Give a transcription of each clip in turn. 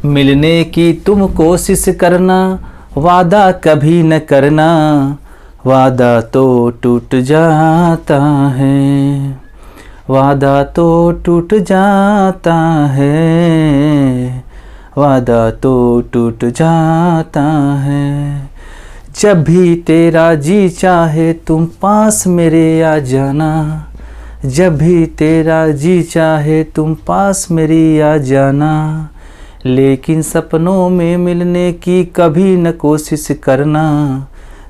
मिलने की तुम कोशिश करना, वादा कभी न करना, वादा तो टूट जाता है, वादा तो टूट जाता है, वादा तो टूट जाता है। जब भी तेरा जी चाहे तुम पास मेरे आ जाना, जब भी तेरा जी चाहे तुम पास मेरी आ जाना, लेकिन सपनों में मिलने की कभी न कोशिश करना,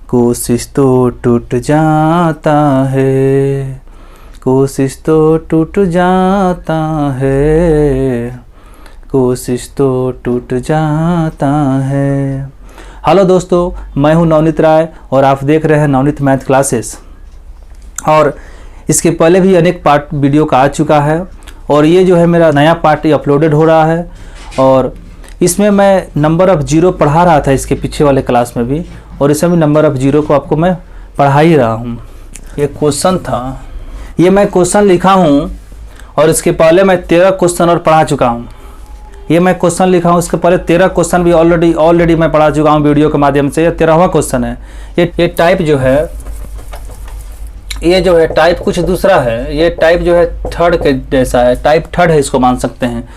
कोशिश तो टूट जाता है, कोशिश तो टूट जाता है, कोशिश तो टूट जाता है। हेलो दोस्तों, मैं हूं नवनीत राय और आप देख रहे हैं नवनीत मैथ क्लासेस। और इसके पहले भी अनेक पार्ट वीडियो का आ चुका है और ये जो है मेरा नया पार्ट अपलोडेड हो रहा है। और इसमें मैं नंबर ऑफ़ जीरो पढ़ा रहा था इसके पीछे वाले क्लास में भी, और इसमें भी नंबर ऑफ़ जीरो को आपको मैं पढ़ा ही रहा हूँ। ये क्वेश्चन था, ये मैं क्वेश्चन लिखा हूँ और इसके पहले मैं 13 क्वेश्चन और पढ़ा चुका हूँ। ये मैं क्वेश्चन लिखा हूँ, इसके पहले 13 क्वेश्चन भी ऑलरेडी मैं पढ़ा चुका हूँ वीडियो के माध्यम से। ये 13वां क्वेश्चन है। ये टाइप जो है, ये जो है टाइप कुछ दूसरा है। ये टाइप जो है थर्ड के जैसा है, टाइप थर्ड है, इसको मान सकते हैं।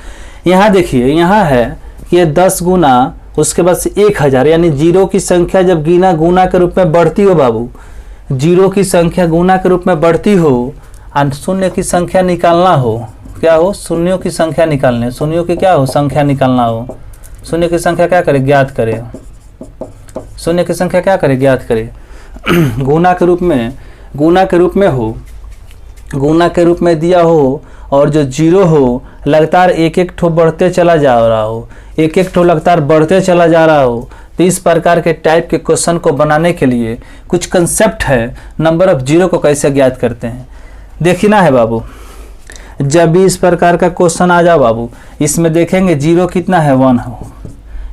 यहाँ देखिए, यहाँ है कि ये 10 गुना उसके बाद से 1000, यानी जीरो की संख्या जब गुना के रूप में बढ़ती हो बाबू, जीरो की संख्या गुना के रूप में बढ़ती हो और शून्य की संख्या निकालना हो, क्या हो, शून्यों की संख्या निकालने, शून्यों की क्या हो, संख्या निकालना हो। शून्य की संख्या क्या करे, ज्ञात करे। शून्य की संख्या क्या करे, ज्ञात करे। गुना के रूप में हो, गुना के रूप में दिया हो और जो जीरो हो लगातार एक ठो बढ़ते चला जा रहा हो, एक ठो लगातार बढ़ते चला जा रहा हो। तो इस प्रकार के टाइप के क्वेश्चन को बनाने के लिए कुछ कंसेप्ट है। नंबर ऑफ जीरो को कैसे ज्ञात करते हैं देखना है बाबू। जब भी इस प्रकार का क्वेश्चन आ जाओ बाबू, इसमें देखेंगे जीरो कितना है, 1 हो,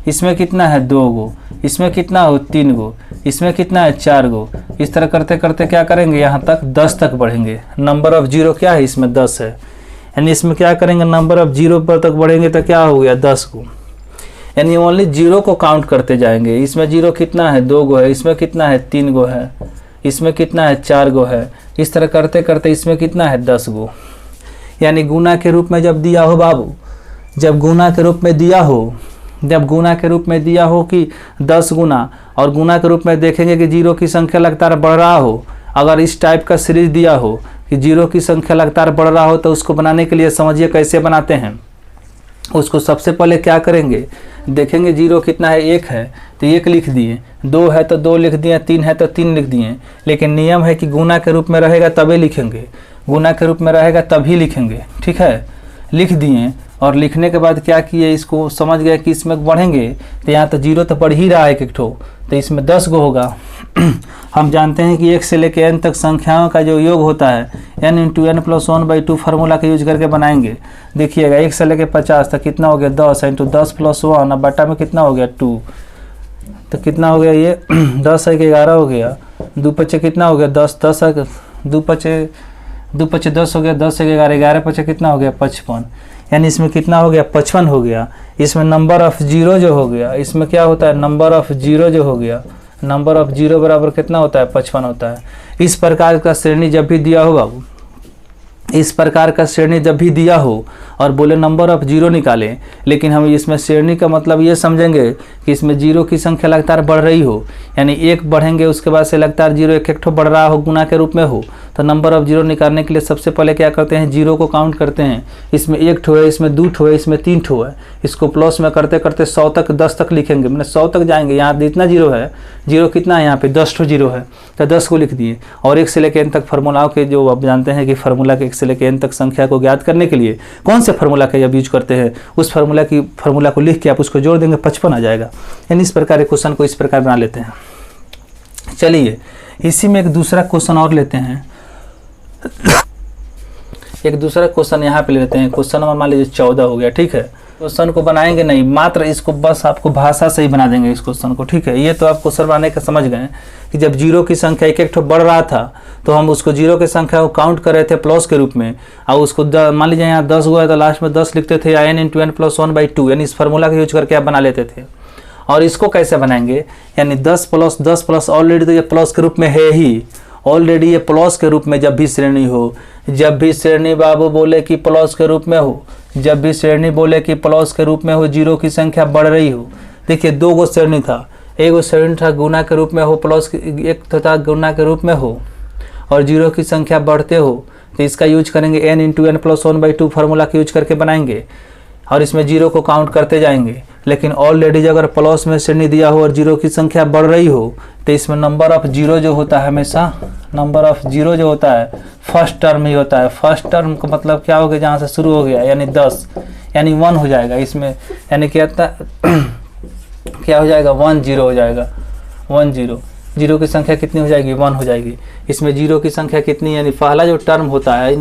इसमें कितना है 2 गो, इसमें कितना हो 3 गो, इसमें कितना है 4 गो। इस तरह करते करते क्या करेंगे, यहाँ तक 10 तक बढ़ेंगे। नंबर ऑफ जीरो क्या है, इसमें 10 है, यानी इसमें क्या करेंगे, नंबर ऑफ जीरो पर तक बढ़ेंगे तो क्या हो गया, 10 गो। यानी ओनली जीरो को काउंट करते जाएंगे। इसमें जीरो कितना है, 2 गो है, इसमें कितना है 3 गो है, इसमें कितना है 4 गो है। इस तरह करते करते इसमें कितना है 10 गो। यानी गुना के रूप में जब दिया हो बाबू, जब गुना के रूप में दिया हो, जब गुना के रूप में दिया हो कि 10 गुना, और गुना के रूप में देखेंगे कि जीरो की संख्या लगातार बढ़ रहा हो। अगर इस टाइप का सीरीज दिया हो कि जीरो की संख्या लगातार बढ़ रहा हो, तो उसको बनाने के लिए समझिए कैसे बनाते हैं। उसको सबसे पहले क्या करेंगे, देखेंगे जीरो कितना है, 1 है तो 1 लिख दिए, 2 है तो 2 लिख दिए, 3 है तो 3 लिख दिए। लेकिन नियम है कि गुना के रूप में रहेगा तभी लिखेंगे, गुना के रूप में रहेगा तभी लिखेंगे, ठीक है। लिख दिए और लिखने के बाद क्या किए, इसको समझ गए कि इसमें बढ़ेंगे तो यहाँ तो जीरो तो बढ़ ही रहा है एक ठो, तो इसमें 10 गो होगा। हम जानते हैं कि 1 से लेकर n तक संख्याओं का जो योग होता है n × n + 1/2 फार्मूला का यूज करके बनाएंगे। देखिएगा 1 से लेकर 50 तक कितना हो गया, 10 × 10 + 1, अब बटा में कितना हो गया 2, तो कितना हो गया ये 10 है कि 11 हो गया, 2 पचे कितना हो गया 10, 10 है 2 पचे 10 हो गया, 10 से 11, 11 पचे कितना हो गया 55। यानी इसमें कितना हो गया 55 हो गया। इसमें नंबर ऑफ जीरो जो हो गया, इसमें क्या होता है, नंबर ऑफ जीरो जो हो गया, नंबर ऑफ जीरो बराबर कितना होता है 55 होता है। इस प्रकार का श्रेणी जब भी दिया हो बाबू, इस प्रकार का श्रेणी जब भी दिया हो और बोले नंबर ऑफ जीरो निकालें, लेकिन हम इसमें श्रेणी का मतलब ये समझेंगे कि इसमें जीरो की संख्या लगातार बढ़ रही हो, यानी 1 बढ़ेंगे उसके बाद से लगातार जीरो एक ठो बढ़ रहा हो, गुना के रूप में हो। तो नंबर ऑफ जीरो निकालने के लिए सबसे पहले क्या करते हैं, जीरो को काउंट करते हैं। इसमें 1 ठो है, इसमें 2 ठो है, इसमें 3 ठो है। इसको प्लस में करते करते 100 तक 10 तक लिखेंगे, मैंने 100 तक जाएंगे। यहाँ जितना जीरो है, जीरो कितना है यहाँ पे 10 ठो जीरो है, तो 10 को लिख दिए। और 1 से लेकर n तक फार्मूलाओं के जो आप जानते हैं कि फार्मूला के 1 से लेकर n तक संख्या को ज्ञात करने के लिए कौन से फार्मूला का जब यूज करते हैं, उस फार्मूला को लिख के आप उसको जोड़ देंगे, 55 आ जाएगा। यानी इस प्रकार के क्वेश्चन को इस प्रकार बना लेते हैं। चलिए इसी में एक दूसरा क्वेश्चन और लेते हैं। एक दूसरा क्वेश्चन यहाँ पे ले लेते हैं। क्वेश्चन नंबर मान लीजिए 14 हो गया, ठीक है। क्वेश्चन को बनाएंगे नहीं, मात्र इसको बस आपको भाषा से ही बना देंगे इस क्वेश्चन को, ठीक है। ये तो आप क्वेश्चन बनाने का समझ गए कि जब जीरो की संख्या एक एक बढ़ रहा था तो हम उसको जीरो की संख्या को काउंट कर रहे थे प्लस के रूप में, और उसको मान लीजिए यहाँ 10 हुआ है तो लास्ट में 10 लिखते थे, n × n + 1/2, यानी इस फार्मूला का यूज करके आप बना लेते थे। और इसको कैसे बनाएंगे, यानी 10 + 10 + ऑलरेडी तो ये प्लस के रूप में है ही, ऑलरेडी ये प्लस के रूप में जब भी श्रेणी हो, जब भी श्रेणी बाबू बोले कि प्लस के रूप में हो, जब भी श्रेणी बोले कि प्लस के रूप में हो, जीरो की संख्या बढ़ रही हो। देखिए 2 गो श्रेणी था, एक गो श्रेणी था गुना के रूप में हो, प्लस एक था गुना के रूप में हो, और जीरो की संख्या बढ़ते हो, तो इसका यूज करेंगे n × n + 1/2 फार्मूला का यूज करके बनाएंगे, और इसमें जीरो को काउंट करते जाएंगे। लेकिन ऑलरेडी अगर प्लस में श्रेणी दिया हो और जीरो की संख्या बढ़ रही हो तो इसमें नंबर ऑफ जीरो जो होता है, हमेशा नंबर ऑफ जीरो जो होता है फर्स्ट टर्म ही होता है। फर्स्ट टर्म का मतलब क्या हो गया, जहाँ से शुरू हो गया यानी 10, यानी 1 हो जाएगा इसमें, यानी क्या क्या हो जाएगा, 1 0 हो जाएगा, 1 0। जीरो की संख्या कितनी हो जाएगी, 1 हो जाएगी। इसमें जीरो की संख्या कितनी, यानी पहला जो टर्म होता है,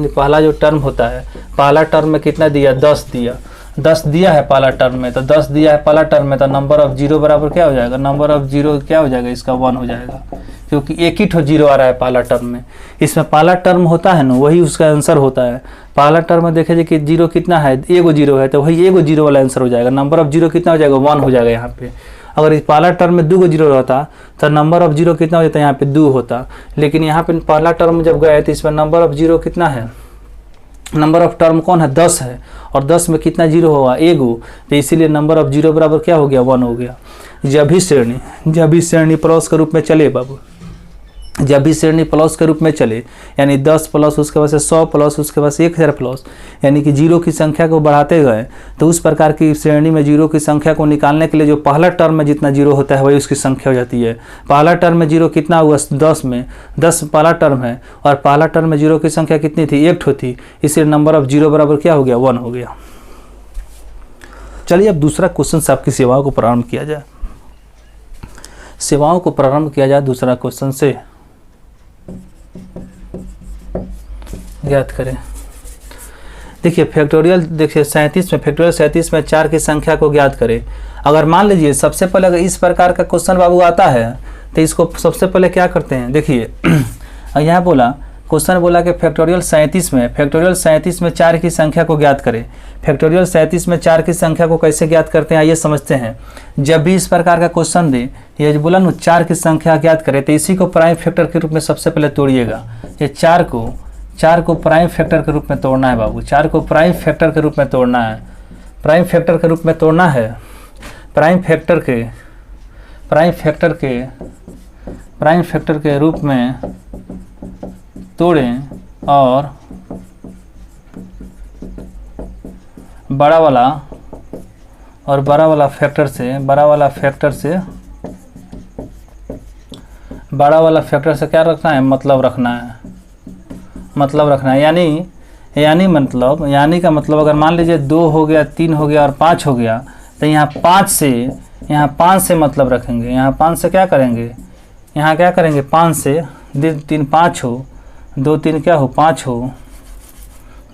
पहला टर्म में कितना दिया, 10 दिया, 10 दिया है पहला टर्म में, तो 10 दिया है पहला टर्म में, तो नंबर ऑफ जीरो बराबर क्या हो जाएगा, नंबर ऑफ जीरो क्या हो जाएगा, इसका 1 हो जाएगा, क्योंकि एक ही ठो जीरो आ रहा है पहला टर्म में। इसमें पहला टर्म होता है ना, वही उसका आंसर होता है। पहला टर्म में देखिए कि जीरो कितना है, एगो जीरो है, तो वही एगो जीरो वाला आंसर हो जाएगा। नंबर ऑफ जीरो कितना हो जाएगा, 1 हो जाएगा यहाँ पे। अगर इस पहला टर्म में 2 गो जीरो रहता तो नंबर ऑफ जीरो कितना हो जाता है, यहाँ पे 2 होता। लेकिन यहाँ पे पहला टर्म जब गए तो इसमें नंबर ऑफ जीरो कितना है, नंबर ऑफ टर्म कौन है, 10 है, और 10 में कितना जीरो होगा, एगो, तो इसीलिए नंबर ऑफ जीरो बराबर क्या हो गया, 1 हो गया। जब भी श्रेणी प्लस के रूप में चले बाबू, जब भी श्रेणी प्लस के रूप में चले, यानी 10 प्लस उसके बाद से 100 प्लस उसके बाद से 1000 प्लस, यानी कि जीरो की संख्या को बढ़ाते गए, तो उस प्रकार की श्रेणी में जीरो की संख्या को निकालने के लिए जो पहला टर्म में जितना जीरो होता है वही उसकी संख्या हो जाती है। पहला टर्म में जीरो कितना हुआ, 10 में 10 पहला टर्म है, और पहला टर्म में जीरो की संख्या कितनी थी, 1 ठो थी, इसलिए नंबर ऑफ जीरो बराबर क्या हो गया, 1 हो गया। चलिए अब दूसरा क्वेश्चन से आपकी सेवाओं को प्रारंभ किया जाए। सेवाओं को प्रारंभ किया जाए दूसरा क्वेश्चन से, ज्ञात करें। देखिए फैक्टोरियल, देखिए 37 में, फैक्टोरियल 37 में 4 की संख्या को ज्ञात करें। अगर मान लीजिए सबसे पहले अगर इस प्रकार का क्वेश्चन बाबू आता है तो इसको सबसे पहले क्या करते हैं, देखिए यहाँ बोला क्वेश्चन बोला कि फैक्टोरियल 37 में 4 की संख्या को ज्ञात करें। फैक्टोरियल 37 में 4 की संख्या को कैसे ज्ञात करते हैं आइए समझते हैं। जब भी इस प्रकार का क्वेश्चन दे, ये बोला ना 4 की संख्या ज्ञात करें, तो इसी को प्राइम फैक्टर के रूप में सबसे पहले तोड़िएगा। ये 4 को प्राइम फैक्टर के रूप में तोड़ना है बाबू, 4 को प्राइम फैक्टर के रूप में तोड़ना है, प्राइम फैक्टर के रूप में तोड़ना है। प्राइम फैक्टर के रूप में तोड़ें और बड़ा वाला फैक्टर से क्या रखना है, मतलब रखना है। यानी का मतलब अगर मान लीजिए 2 हो गया, 3 हो गया और 5 हो गया, तो यहाँ 5 से मतलब रखेंगे। यहाँ 5 से क्या करेंगे, 5 से 3 5 हो, 2 3 क्या हो, 5 हो,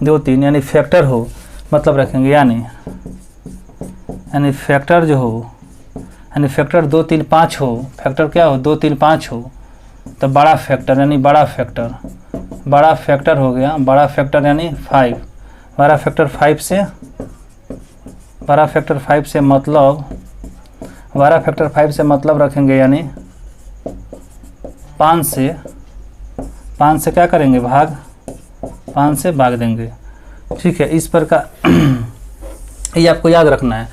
2 3 यानी फैक्टर हो, मतलब रखेंगे। यानी फैक्टर जो हो, यानी फैक्टर 2 3 5 हो, फैक्टर क्या हो, 2 3 5 हो, तो बड़ा फैक्टर यानी बड़ा फैक्टर हो गया। बड़ा फैक्टर यानी 5, बड़ा फैक्टर 5 से मतलब रखेंगे। यानी 5 से क्या करेंगे, 5 से भाग देंगे। ठीक है, इस प्रकार ये आपको याद रखना है।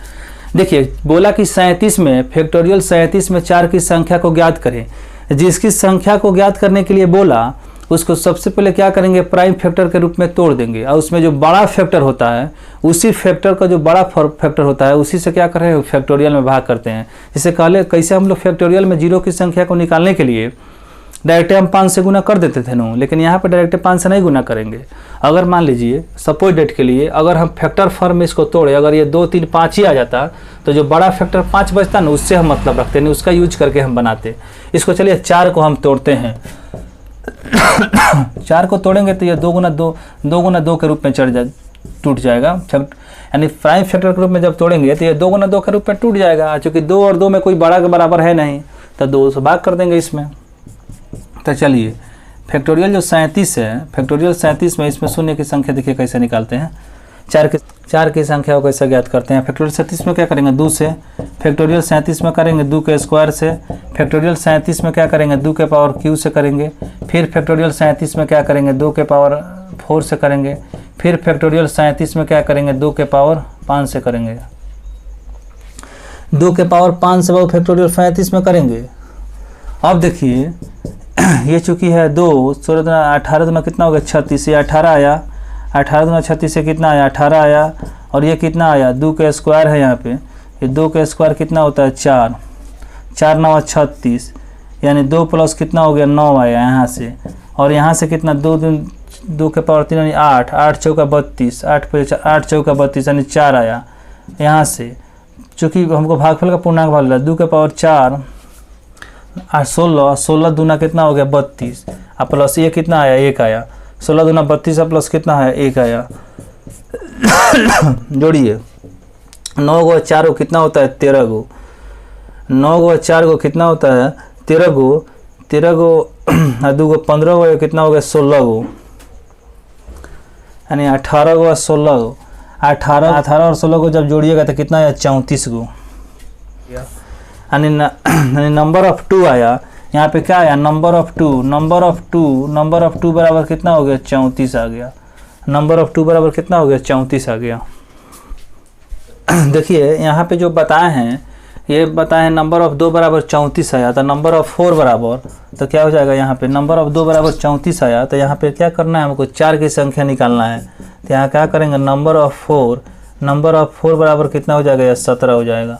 देखिए बोला कि 37 में, फैक्टोरियल 37 में 4 की संख्या को ज्ञात करें। जिसकी संख्या को ज्ञात करने के लिए बोला उसको सबसे पहले क्या करेंगे, प्राइम फैक्टर के रूप में तोड़ देंगे, और उसमें जो बड़ा फैक्टर होता है उसी फैक्टर का जो बड़ा फैक्टर होता है उसी से क्या कर रहे हैं, फैक्टोरियल में भाग करते हैं। जैसे कैसे हम लोग फैक्टोरियल में जीरो की संख्या को निकालने के लिए डायरेक्ट हम 5 से गुना कर देते थे ना, लेकिन यहाँ पर डायरेक्ट 5 से नहीं गुना करेंगे। अगर मान लीजिए सपोज डेट के लिए अगर हम फैक्टर फॉर्म में इसको तोड़े, अगर ये 2 3 5 ही आ जाता तो जो बड़ा फैक्टर 5 बचता ना, उससे हम मतलब रखते नहीं, उसका यूज करके हम बनाते इसको। चलिए 4 को हम तोड़ते हैं। 4 को तोड़ेंगे तो ये 2 गुना 2 के रूप में टूट जाएगा। यानी प्राइम फैक्टर के रूप में जब तोड़ेंगे तो ये 2 गुना 2 के रूप में टूट जाएगा। चूँकि 2 और 2 में कोई बड़ा के बराबर है नहीं तो 2 से भाग कर देंगे इसमें। तो चलिए फैक्टोरियल जो 37 है, फैक्टोरियल 37 में इसमें शून्य की संख्या देखिए कैसे निकालते हैं। 4 की संख्या को कैसे ज्ञात करते हैं। फैक्टोरियल 37 में क्या करेंगे 2 से, फैक्टोरियल 37 में करेंगे 2 के स्क्वायर से, फैक्टोरियल 37 में क्या करेंगे 2 के पावर क्यू से करेंगे, फिर फैक्टोरियल 37 में क्या करेंगे 2 के पावर 4 से करेंगे, फिर फैक्टोरियल 37 में क्या करेंगे 2 के पावर 5 से करेंगे। 2 के पावर 5 से वो फैक्टोरियल 37 में करेंगे। अब देखिए ये चूँकि है 2 16 दुना 18 दुना कितना हो गया 36, ये 18 आया, 18 दुना 36 से कितना आया 18 आया, और ये कितना आया 2 के स्क्वायर है यहाँ पे, ये 2 के स्क्वायर कितना होता है 4, 4 9 36, यानी 2 प्लस कितना हो गया 9 आया यहाँ से, और यहाँ से कितना 2 के पावर 3 यानी 8, 8 चौका 32, 8 चौका 32 यानी 4 आया यहाँ से। चूँकि हमको भागफल का पूर्णांक भाग लिया 2 के पावर 4 16, 16 दूना कितना हो गया 32, और प्लस ये कितना आया 1 आया, 16 दूना 32 प्लस कितना है 1 आया। जोड़िए 9 गो 4 गो कितना होता है 13 गो, 9 गो 4 गो कितना होता है 13 गो, 13 गो 2 गो 15 गो कितना हो गया 16 गो, यानी 18 गो 16 गो, 18 और 16 को जब जोड़िएगा तो कितना आया 34 गो, यानी नंबर ऑफ 2 आया। यहाँ पे क्या आया नंबर ऑफ 2, नंबर ऑफ 2 बराबर कितना हो गया 34 आ गया, नंबर ऑफ 2 बराबर कितना हो गया 34 आ गया। देखिए यहाँ पे जो बताए हैं ये बताए हैं नंबर ऑफ 2 बराबर 34 आया, तो नंबर ऑफ 4 बराबर तो क्या हो जाएगा यहाँ पे नंबर ऑफ 2 बराबर 34 आया, तो यहाँ पे क्या करना है हमको 4 की संख्या निकालना है। तो यहाँ क्या करेंगे नंबर ऑफ 4 बराबर कितना हो जाएगा 17 हो जाएगा।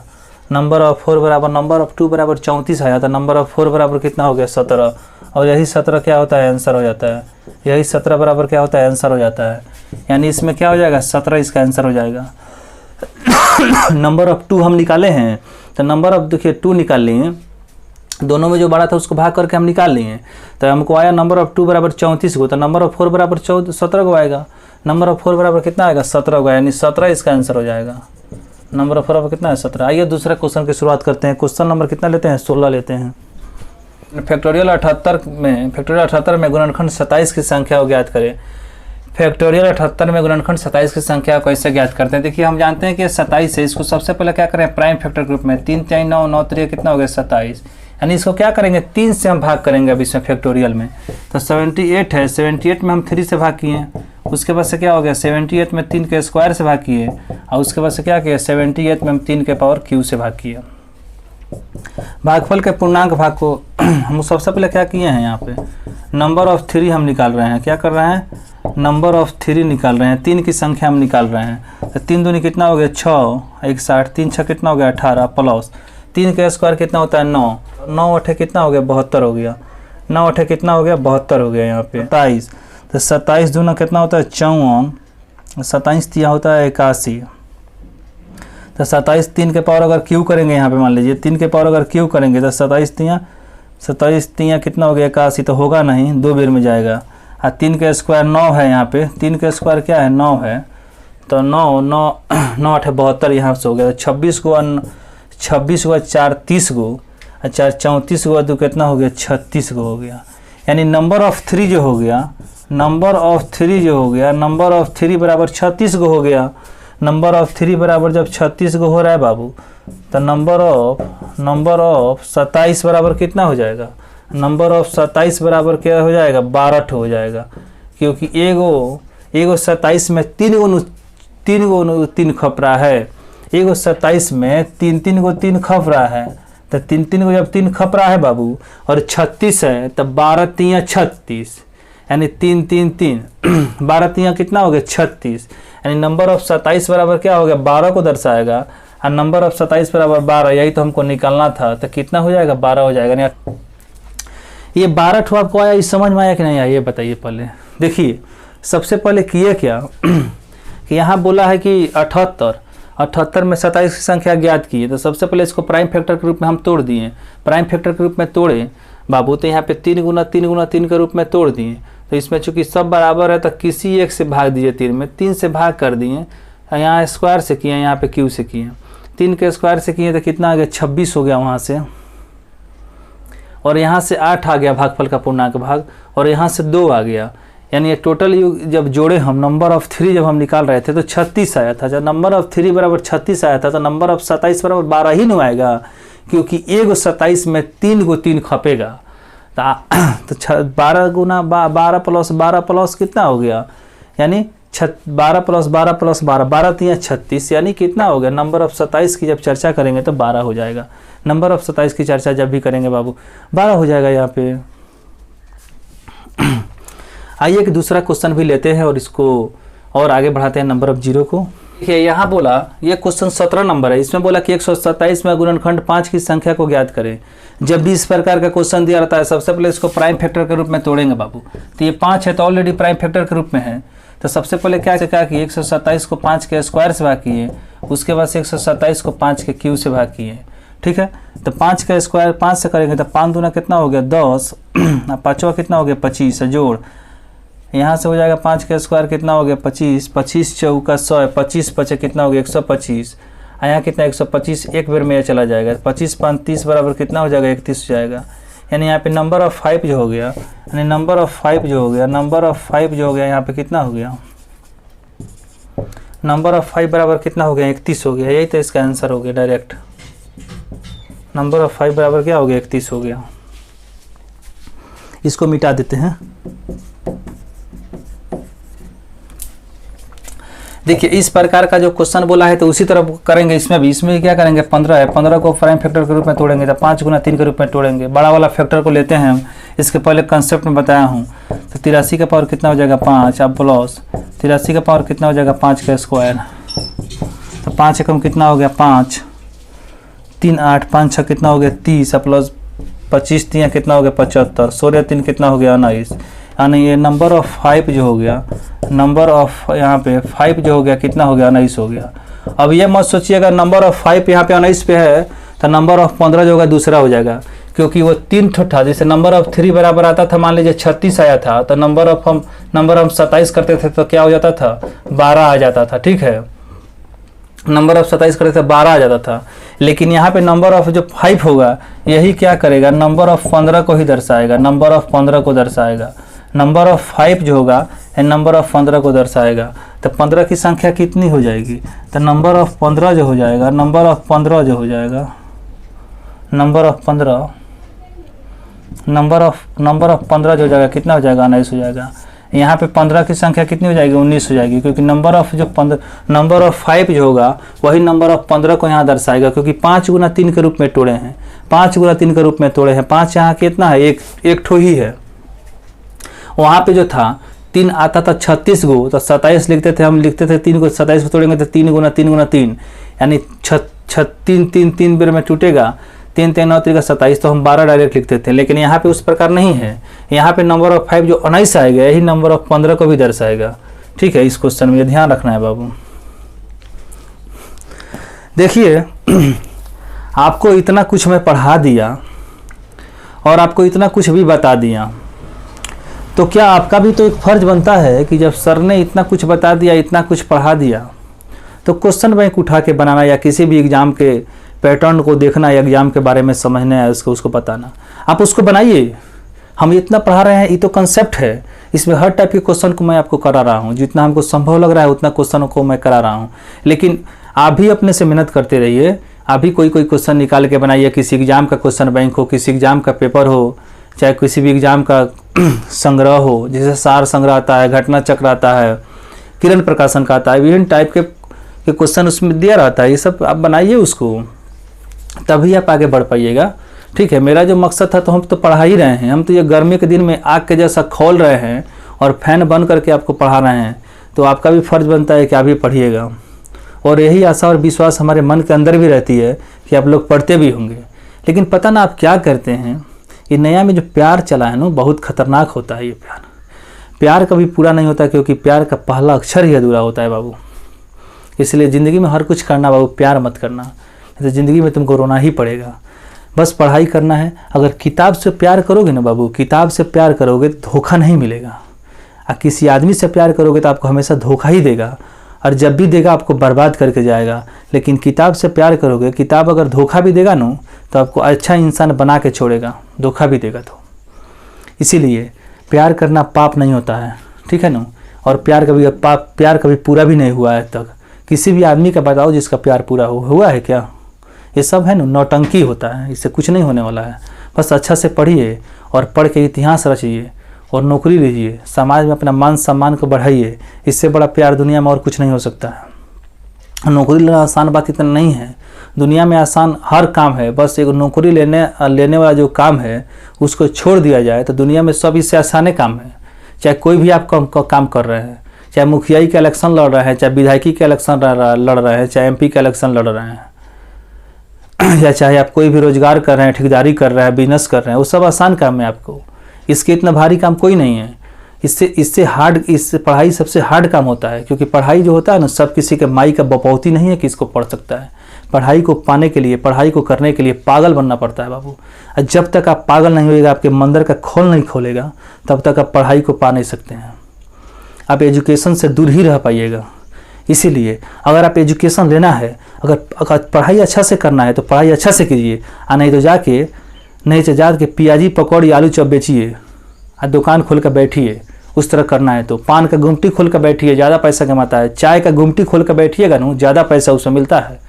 नंबर ऑफ 4 बराबर नंबर ऑफ 2 बराबर 34 आया, तो नंबर ऑफ 4 बराबर कितना हो गया 17, और यही 17 क्या होता है आंसर हो जाता है, यही 17 बराबर क्या होता है आंसर हो जाता है। यानी इसमें क्या हो जाएगा 17 इसका आंसर हो जाएगा। नंबर ऑफ 2 हम निकाले हैं, तो नंबर ऑफ देखिए 2 निकाल लिए, दोनों में जो बड़ा था उसको भाग करके हम निकाल लिए, तो हमको आया नंबर ऑफ 2 बराबर 34 को, तो नंबर ऑफ 4 बराबर 17 को आएगा। नंबर ऑफ 4 बराबर कितना आएगा 17 को, यानी 17 इसका आंसर हो जाएगा। नंबर ऑफ 4 कितना है 17। आइए दूसरे क्वेश्चन की शुरुआत करते हैं। क्वेश्चन नंबर कितना लेते हैं 16 लेते हैं। फैक्टोरियल 78 में गुणनखंड 27 की संख्या को ज्ञात करें। फैक्टोरियल 78 में गुणनखंड 27 की संख्या को कैसे ज्ञात करते हैं। देखिए हम जानते हैं कि 27 है, इसको सबसे पहले क्या करें प्राइम फैक्टर ग्रुप में 3 3 9 9 3 कितना हो गया 27, यानी इसको क्या करेंगे 3 से हम भाग करेंगे अभी इसमें फैक्टोरियल में। तो 78 है, 78 में हम 3 से भाग किए, उसके बाद से क्या हो गया 78 में 3 के स्क्वायर से भाग किए, और उसके बाद से क्या किया 78 में हम 3 के पावर क्यू से भाग किया। भागफल के पूर्णांक भाग को हम सबसे पहले क्या किए हैं यहाँ पे नंबर ऑफ 3 हम निकाल रहे हैं। क्या कर रहे हैं नंबर ऑफ 3 निकाल रहे हैं, 3 की संख्या हम निकाल रहे हैं। तो 3 दूनी कितना हो गया 6, 61, 3 6 कितना हो गया 18, प्लस 3 का स्क्वायर कितना होता है 9, 9 8 कितना हो गया 72 हो गया, 9 8 कितना हो गया 72 हो गया यहाँ पे 27। तो 27 दूना कितना होता है 54, 27 तिया होता है 81। तो 27 3 के पावर अगर क्यू करेंगे यहाँ पे मान लीजिए 3 के पावर अगर क्यू करेंगे तो 27 तिया कितना हो गया 81, तो होगा नहीं 2 बेर में जाएगा। और 3 का स्क्वायर 9 है, यहाँ पे 3 का स्क्वायर क्या है 9 है, तो 9 9 9 8 72 यहाँ से हो गया। 26 को 4 30 गो, 4 34 गो 2 कितना हो गया 36 गो हो गया। यानी नंबर ऑफ 3 जो हो गया नंबर ऑफ 3 बराबर 36 गो हो गया। नंबर ऑफ 3 बराबर जब 36 गो हो रहा है बाबू, तो नंबर ऑफ 27 बराबर कितना हो जाएगा नंबर ऑफ 27 बराबर क्या हो जाएगा 12 हो जाएगा, क्योंकि एगो 27 में 3 खप रहा है, एगो 27 में 3 गो 3 खप रहा है। तो 3 गो जब 3 खप रहा है बाबू और 36 है, तब 12 तिया 36, यानी 3 3 3 12 तिया कितना हो गया 36, यानी नंबर ऑफ 27 बराबर क्या हो गया 12 को दर्शाएगा, और नंबर ऑफ 27 बराबर 12, यही तो हमको निकालना था। तो कितना हो जाएगा 12 हो जाएगा। ये 12 ठो आपको आया, इस समझ में आया कि नहीं आया ये बताइए। पहले देखिए सबसे पहले किए क्या कि यहाँ बोला है कि 78 में 27 की संख्या ज्ञात की है, तो सबसे पहले इसको प्राइम फैक्टर के रूप में हम तोड़ दिए। प्राइम फैक्टर के रूप में तोड़े बाबू, तो यहाँ पे 3 गुना 3 के रूप में तोड़ दिए। तो इसमें चूंकि सब बराबर है तो किसी एक से भाग दीजिए 3 में, 3 से भाग कर दिए, यहाँ स्क्वायर से किए, यहाँ पे क्यू से किए, 3 के स्क्वायर से किए तो कितना आ गया 26 हो गया वहाँ से, और यहाँ से 8 आ गया भागफल का पूर्णांक भाग, और यहाँ से 2 आ गया, यानी ये टोटल जब जोड़े हम नंबर ऑफ 3 जब हम निकाल रहे थे तो 36 आया था। जब नंबर ऑफ 3 बराबर 36 आया था तो नंबर ऑफ 27 बराबर 12 ही नहीं आएगा, क्योंकि 1 27 में 3 को 3 खपेगा। तो 12 गुना 12 प्लस 12 प्लस कितना हो गया, यानी 12 प्लस 12 प्लस 12, 12 3 36, यानी कितना हो गया, नंबर ऑफ 27 की जब चर्चा करेंगे तो 12 हो जाएगा। नंबर ऑफ 27 की चर्चा जब भी करेंगे बाबू 12 हो जाएगा यहाँ पे। आइए एक दूसरा क्वेश्चन भी लेते हैं और इसको और आगे बढ़ाते हैं नंबर ऑफ 0 को। देखिए यहाँ बोला, ये क्वेश्चन 17 नंबर है, इसमें बोला कि 127 में गुणनखंड 5 की संख्या को ज्ञात करें। जब भी इस प्रकार का क्वेश्चन दिया रहता है सबसे पहले इसको प्राइम फैक्टर के रूप में तोड़ेंगे बाबू। तो ये 5 है तो ऑलरेडी प्राइम फैक्टर के रूप में है, तो सबसे पहले क्या कि 127 को 5 के स्क्वायर से भाग किए, उसके बाद 127 को 5 के क्यूब से भाग किए, ठीक है। तो 5 का स्क्वायर 5 से करेंगे तो 5 दूना कितना हो गया 10, अब 5वां कितना हो गया 25, जोड़ यहाँ से हो जाएगा 5 का स्क्वायर कितना हो गया 25, 25 चौका 100, 25 पचे कितना हो गया 125, यहाँ कितना 125 एक बेर में यह चला जाएगा, 25 5 30 बराबर कितना हो जाएगा 31 हो जाएगा। यानी यहाँ पे नंबर ऑफ 5 जो हो गया, यानी नंबर ऑफ 5 जो हो गया, नंबर ऑफ 5 जो हो गया यहाँ पे कितना हो गया, नंबर ऑफ 5 बराबर कितना हो गया 31 हो गया। यही तो इसका आंसर हो गया डायरेक्ट, नंबर ऑफ 5 बराबर क्या हो गया 31 हो गया। इसको मिटा देते हैं। देखिए इस प्रकार का जो क्वेश्चन बोला है तो उसी तरह करेंगे इसमें भी। इसमें क्या करेंगे 15 है, 15 को प्राइम फैक्टर के रूप में तोड़ेंगे तो 5 गुना 3 के रूप में तोड़ेंगे। बड़ा वाला फैक्टर को लेते हैं हम, इसके पहले कंसेप्ट में बताया हूँ। तो 83 का पावर कितना हो जाएगा 5, अब प्लस 83 का पावर कितना हो जाएगा 5 का स्क्वायर, तो 5 एकम कितना हो गया 5, 3 8 5 6 कितना हो गया 30, प्लस 25 3 कितना हो गया 75, 16 3 कितना हो गया 19। यानी ये नंबर ऑफ 5 जो हो गया, नंबर ऑफ यहाँ पे 5 जो हो गया कितना हो गया 19 हो गया। अब ये मत सोचिएगा नंबर ऑफ 5 यहाँ पे 19 पे है तो नंबर ऑफ 15 जो होगा दूसरा हो जाएगा, क्योंकि वो 3 ठो था। जैसे नंबर ऑफ 3 बराबर आता था, मान लीजिए 36 आया था, तो नंबर ऑफ 27 करते थे तो क्या हो जाता था 12 आ जाता था, ठीक है। नंबर ऑफ 27 करते थे 12 आ जाता था। लेकिन यहाँ पे नंबर ऑफ जो 5 होगा यही क्या करेगा, नंबर ऑफ 15 को ही दर्शाएगा, नंबर ऑफ 15 को दर्शाएगा। नंबर ऑफ 5 जो होगा नंबर ऑफ 15 को दर्शाएगा। तो 15 की संख्या कितनी हो जाएगी, तो नंबर ऑफ 15 जो हो जाएगा, नंबर ऑफ 15 जो हो जाएगा, नंबर ऑफ 15 जो हो जाएगा कितना हो जाएगा 19 हो जाएगा। यहाँ पे 15 की संख्या कितनी हो जाएगी 19 हो जाएगी, क्योंकि नंबर ऑफ 5 जो होगा वही नंबर ऑफ 15 को यहाँ दर्शाएगा, क्योंकि 5 गुना 3 के रूप में तोड़े हैं, 5 गुना 3 के रूप में तोड़े हैं। 5 यहाँ कितना है एक ठो ही है। वहाँ पे जो था 3 आता था 36 गो, तो 27 लिखते थे हम, लिखते थे 3 को 27 को तोड़ेंगे तो 3 गुना 3 यानी 3 बेर में टूटेगा, 3 3 9 3 का 27, तो हम 12 डायरेक्ट लिखते थे। लेकिन यहाँ पे उस प्रकार नहीं है, यहाँ पे नंबर ऑफ 5 जो 19 आएगा यही नंबर ऑफ 15 को भी दर्शाएगा, ठीक है। इस क्वेश्चन में ध्यान रखना है बाबू। देखिए आपको इतना कुछ मैं पढ़ा दिया और आपको इतना कुछ भी बता दिया, तो क्या आपका भी तो एक फर्ज बनता है कि जब सर ने इतना कुछ बता दिया, इतना कुछ पढ़ा दिया, तो क्वेश्चन बैंक उठा के बनाना या किसी भी एग्जाम के पैटर्न को देखना या एग्जाम के बारे में समझना है, उसको बताना। आप उसको बनाइए। हम इतना पढ़ा रहे हैं, ये तो कंसेप्ट है, इसमें हर टाइप के क्वेश्चन को मैं आपको करा रहा हूँ। जितना हमको संभव लग रहा है उतना क्वेश्चनों को मैं करा रहा हूँ। लेकिन आप भी अपने से मेहनत करते रहिए। आप भी कोई क्वेश्चन निकाल के बनाइए, किसी एग्जाम का क्वेश्चन बैंक हो, किसी एग्जाम का पेपर हो, चाहे किसी भी एग्जाम का संग्रह हो, जैसे सार संग्रह आता है, घटना चक्र आता है, किरण प्रकाशन का आता है, विभिन्न टाइप के क्वेश्चन उसमें दिया रहता है। ये सब आप बनाइए उसको, तभी आप आगे बढ़ पाइएगा, ठीक है। मेरा जो मकसद था तो हम तो पढ़ा ही रहे हैं। हम तो ये गर्मी के दिन में आग के जैसा खोल रहे हैं और फैन बंद करके आपको पढ़ा रहे हैं, तो आपका भी फर्ज बनता है कि आप भी पढ़िएगा। और यही आशा और विश्वास हमारे मन के अंदर भी रहती है कि आप लोग पढ़ते भी होंगे। लेकिन पता ना आप क्या करते हैं, ये नया में जो प्यार चला है ना बहुत खतरनाक होता है। ये प्यार कभी पूरा नहीं होता, क्योंकि प्यार का पहला अक्षर ही अधूरा होता है बाबू। इसलिए ज़िंदगी में हर कुछ करना बाबू, प्यार मत करना, तो ज़िंदगी में तुमको रोना ही पड़ेगा। बस पढ़ाई करना है। अगर किताब से प्यार करोगे ना बाबू, किताब से प्यार करोगे तो धोखा नहीं मिलेगा। और किसी आदमी से प्यार करोगे तो आपको हमेशा धोखा ही देगा, और जब भी देगा आपको बर्बाद करके जाएगा। लेकिन किताब से प्यार करोगे, किताब अगर धोखा भी देगा ना तो आपको अच्छा इंसान बना के छोड़ेगा, धोखा भी देगा तो। इसीलिए प्यार करना पाप नहीं होता है, ठीक है ना। और प्यार कभी पूरा भी नहीं हुआ है तक। किसी भी आदमी का बताओ जिसका प्यार पूरा हुआ है क्या? ये सब है ना नौटंकी होता है, इससे कुछ नहीं होने वाला है। बस अच्छा से पढ़िए और पढ़ के इतिहास रचिए और नौकरी लीजिए, समाज में अपना मान सम्मान को बढ़ाइए। इससे बड़ा प्यार दुनिया में और कुछ नहीं हो सकता है। नौकरी लेना आसान बात इतना नहीं है, दुनिया में आसान हर काम है। बस एक नौकरी लेने वाला जो काम है उसको छोड़ दिया जाए तो दुनिया में सब इससे आसाने काम है। चाहे कोई भी आप काम कर रहे हैं, चाहे मुखियाई का इलेक्शन लड़ रहे हैं, चाहे विधायकी का इलेक्शन लड़ रहे हैं, चाहे MP का इलेक्शन लड़ रहे हैं, या चाहे आप कोई भी रोजगार कर रहे हैं, ठेकेदारी कर रहे हैं, बिजनेस कर रहे हैं, वो सब आसान काम है आपको। इसके इतना भारी काम कोई नहीं है। इससे पढ़ाई सबसे हार्ड काम होता है, क्योंकि पढ़ाई जो होता है ना, सब किसी के माई का बपौती नहीं है कि इसको पढ़ सकता है। पढ़ाई को पाने के लिए, पढ़ाई को करने के लिए पागल बनना पड़ता है बाबू। और जब तक आप पागल नहीं होएगा, आपके मंदिर का खोल नहीं खोलेगा, तब तक आप पढ़ाई को पा नहीं सकते हैं। आप एजुकेशन से दूर ही रह पाइएगा। इसीलिए अगर आप एजुकेशन लेना है, अगर पढ़ाई अच्छा से करना है तो पढ़ाई अच्छा से कीजिए, और नहीं तो जाके पियाजी पकौड़ी आलू चॉप बेचिए और दुकान खोल कर बैठिए। उस तरह करना है तो पान का गुमटी खोल कर बैठिए, ज़्यादा पैसा कमाता है। चाय का गुमटी खोल कर बैठिएगा ना, ज़्यादा पैसा उसमें मिलता है।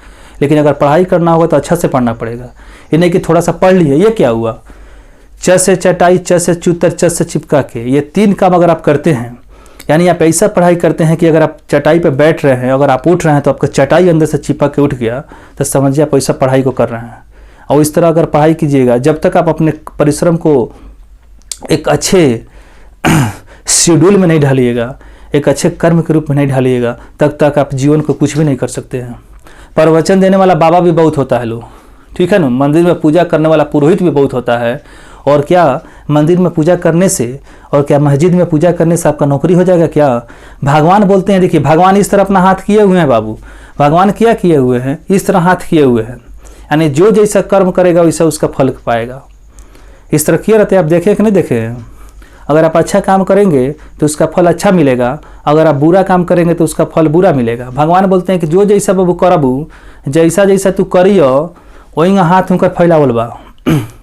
लेकिन अगर पढ़ाई करना होगा तो अच्छा से पढ़ना पड़ेगा। ये नहीं कि थोड़ा सा पढ़ लिए, ये क्या हुआ? च से चटाई, च से चूतर, च से चिपका के, ये 3 काम अगर आप करते हैं, यानी आप ऐसा पढ़ाई करते हैं कि अगर आप चटाई पे बैठ रहे हैं, अगर आप उठ रहे हैं तो आपका चटाई अंदर से चिपक के उठ गया, तो समझिए आप ऐसा पढ़ाई को कर रहे हैं। और इस तरह अगर पढ़ाई कीजिएगा, जब तक आप अपने परिश्रम को एक अच्छे शेड्यूल में नहीं ढालिएगा, एक अच्छे कर्म के रूप में नहीं ढालिएगा, तब तक आप जीवन को कुछ भी नहीं कर सकते हैं। प्रवचन देने वाला बाबा भी बहुत होता है लोग, ठीक है ना। मंदिर में पूजा करने वाला पुरोहित भी बहुत होता है। और क्या मंदिर में पूजा करने से और क्या मस्जिद में पूजा करने से आपका नौकरी हो जाएगा क्या? भगवान बोलते हैं, देखिए भगवान इस तरह अपना हाथ किए हुए हैं बाबू। भगवान क्या किए हुए हैं? इस तरह हाथ किए हुए हैं, यानी जो जैसा कर्म करेगा वैसा उसका फल पाएगा। इस तरह किए रहते हैं, आप देखे कि नहीं देखे? अगर आप अच्छा काम करेंगे तो उसका फल अच्छा मिलेगा, अगर आप बुरा काम करेंगे तो उसका फल बुरा मिलेगा। भगवान बोलते हैं कि जो जैसा बाबू करबू, जैसा जैसा तू करियो वही हाथ उनकर फैलावल बा,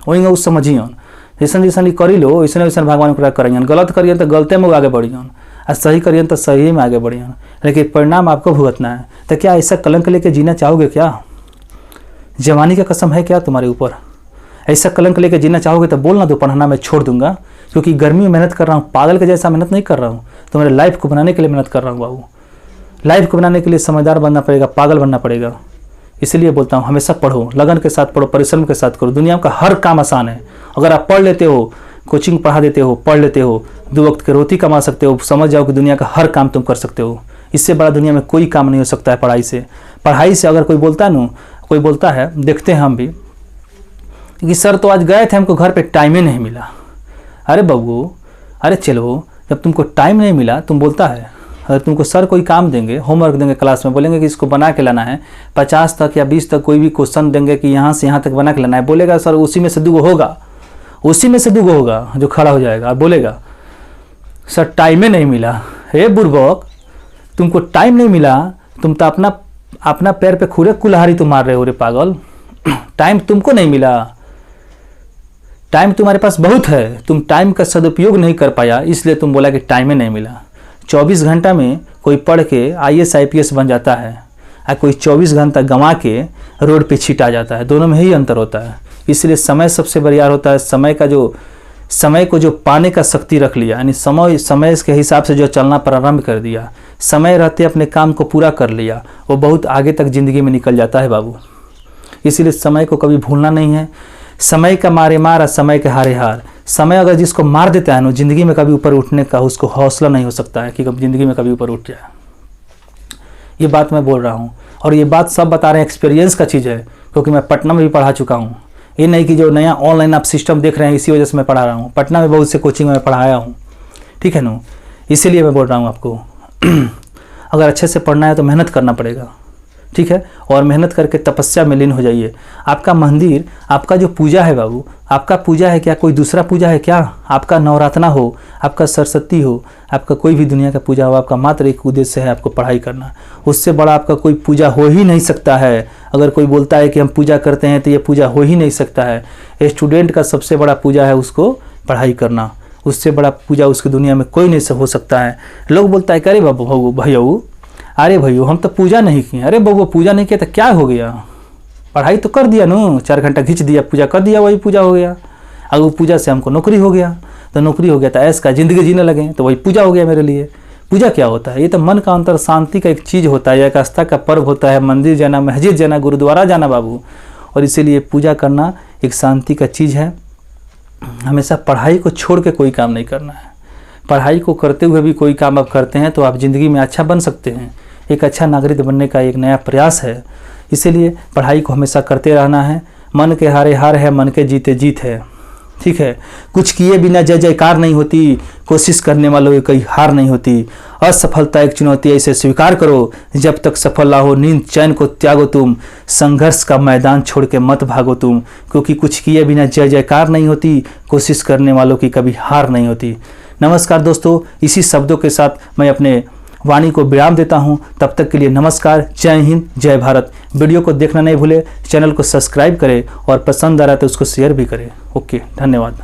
वही उस समझियन। जैसन जैसन करी लो वैसन वैसन भगवान पूरा करियन। गलत करियन तो गलते में आगे बढ़ियन, और सही करियन तो सही में आगे बढ़ियन, लेकिन परिणाम आपको भुगतना है। तो क्या ऐसा कलंक लेके जीना चाहोगे क्या? जवानी का कसम है क्या तुम्हारे ऊपर? ऐसा कलंक लेके जीना चाहोगे तो बोलना दो, पढ़ना मैं छोड़ दूंगा, क्योंकि गर्मी में मेहनत कर रहा हूँ, पागल के जैसा मेहनत नहीं कर रहा हूँ। तो मेरे लाइफ को बनाने के लिए मेहनत कर रहा हूँ बाबू। लाइफ को बनाने के लिए समझदार बनना पड़ेगा, पागल बनना पड़ेगा। इसलिए बोलता हूँ हमेशा पढ़ो, लगन के साथ पढ़ो, परिश्रम के साथ करो। दुनिया का हर काम आसान है अगर आप पढ़ लेते हो, कोचिंग पढ़ा देते हो, पढ़ लेते हो, 2 वक्त की रोटी कमा सकते हो। समझ जाओ कि दुनिया का हर काम तुम कर सकते हो। इससे बड़ा दुनिया में कोई काम नहीं हो सकता है पढ़ाई से। पढ़ाई से अगर कोई बोलता है ना, कोई बोलता है, देखते हैं हम भी कि सर तो आज गए थे, हमको घर पे टाइम ही नहीं मिला। अरे बबू, अरे चलो, जब तुमको टाइम नहीं मिला, तुम बोलता है, अगर तुमको सर कोई काम देंगे, होमवर्क देंगे क्लास में, बोलेंगे कि इसको बना के लाना है, 50 तक या 20 तक कोई भी क्वेश्चन देंगे कि यहाँ से यहाँ तक बना के लाना है, बोलेगा सर उसी में से 2 होगा, उसी में से 2 होगा जो खड़ा हो जाएगा। और बोलेगा सर टाइम ही नहीं मिला। हे बुर्बक, तुमको टाइम नहीं मिला, तुम तो अपना पैर पे खुरे कुल्हाड़ी तुम मार रहे हो रे पागल। टाइम तुमको नहीं मिला, टाइम तुम्हारे पास बहुत है, तुम टाइम का सदुपयोग नहीं कर पाया, इसलिए तुम बोला कि टाइम ही नहीं मिला। 24 घंटा में कोई पढ़ के IAS IPS बन जाता है, और कोई 24 घंटा गंवा के रोड पे छिटा जाता है। दोनों में ही अंतर होता है। इसलिए समय सबसे बरियार होता है। समय को जो पाने का शक्ति रख लिया, यानी समय के हिसाब से जो चलना प्रारंभ कर दिया, समय रहते अपने काम को पूरा कर लिया, वो बहुत आगे तक ज़िंदगी में निकल जाता है बाबू। इसीलिए समय को कभी भूलना नहीं है। समय का मारे मार और समय के हारे हार। समय अगर जिसको मार देता है ना, ज़िंदगी में कभी ऊपर उठने का उसको हौसला नहीं हो सकता है कि ज़िंदगी में कभी ऊपर उठ जाए। ये बात मैं बोल रहा हूँ, और ये बात सब बता रहे हैं, एक्सपीरियंस का चीज़ है, क्योंकि मैं पटना में भी पढ़ा चुका हूँ। ये नहीं कि जो नया ऑनलाइन आप सिस्टम देख रहे हैं इसी वजह से मैं पढ़ा रहा हूँ। पटना में बहुत से कोचिंग में पढ़ाया हूँ, ठीक है ना। इसीलिए मैं बोल रहा हूँ आपको अगर अच्छे से पढ़ना है तो मेहनत करना पड़ेगा, ठीक है, और मेहनत करके तपस्या में लीन हो जाइए। आपका मंदिर, आपका जो पूजा है बाबू, आपका पूजा है क्या कोई दूसरा पूजा है क्या? आपका नवरात्रा हो, आपका सरस्वती हो, आपका कोई भी दुनिया का पूजा हो, आपका मात्र एक उद्देश्य है आपको पढ़ाई करना। उससे बड़ा आपका कोई पूजा हो ही नहीं सकता है। अगर कोई बोलता है कि हम पूजा करते हैं तो ये पूजा हो ही नहीं सकता है। स्टूडेंट का सबसे बड़ा पूजा है उसको पढ़ाई करना, उससे बड़ा पूजा उसकी दुनिया में कोई नहीं हो सकता है। लोग बोलता है कि अरे बाबू भैया, अरे भैया हम तो पूजा नहीं किए। अरे बाबू पूजा नहीं किया तो क्या हो गया? पढ़ाई तो कर दिया नो, 4 घंटा खींच दिया, पूजा कर दिया, वही पूजा हो गया। अगर वो पूजा से हमको नौकरी हो गया तो नौकरी हो गया तो ऐश का ज़िंदगी जीने लगे तो वही पूजा हो गया मेरे लिए। पूजा क्या होता है? ये तो मन का अंतर शांति का एक चीज़ होता है, एक आस्था का पर्व होता है। मंदिर जाना, मस्जिद जाना, गुरुद्वारा जाना बाबू, और इसीलिए पूजा करना एक शांति का चीज़ है। हमेशा पढ़ाई को छोड़ के कोई काम नहीं करना है। पढ़ाई को करते हुए भी कोई काम आप करते हैं तो आप ज़िंदगी में अच्छा बन सकते हैं। एक अच्छा नागरिक बनने का एक नया प्रयास है। इसीलिए पढ़ाई को हमेशा करते रहना है। मन के हारे हार है, मन के जीते जीत है, ठीक है। कुछ किए बिना जय जयकार नहीं होती, कोशिश करने वालों की कहीं हार नहीं होती। असफलता एक चुनौती है, इसे स्वीकार करो। जब तक सफल ना हो नींद चैन को त्यागो तुम, संघर्ष का मैदान छोड़ के मत भागो तुम। क्योंकि कुछ किए बिना जय जयकार नहीं होती, कोशिश करने वालों की कभी हार नहीं होती। नमस्कार दोस्तों, इसी शब्दों के साथ मैं अपने वाणी को विराम देता हूं। तब तक के लिए नमस्कार, जय हिंद, जय भारत। वीडियो को देखना नहीं भूले, चैनल को सब्सक्राइब करें और पसंद आ रहा है तो उसको शेयर भी करें। ओके, धन्यवाद।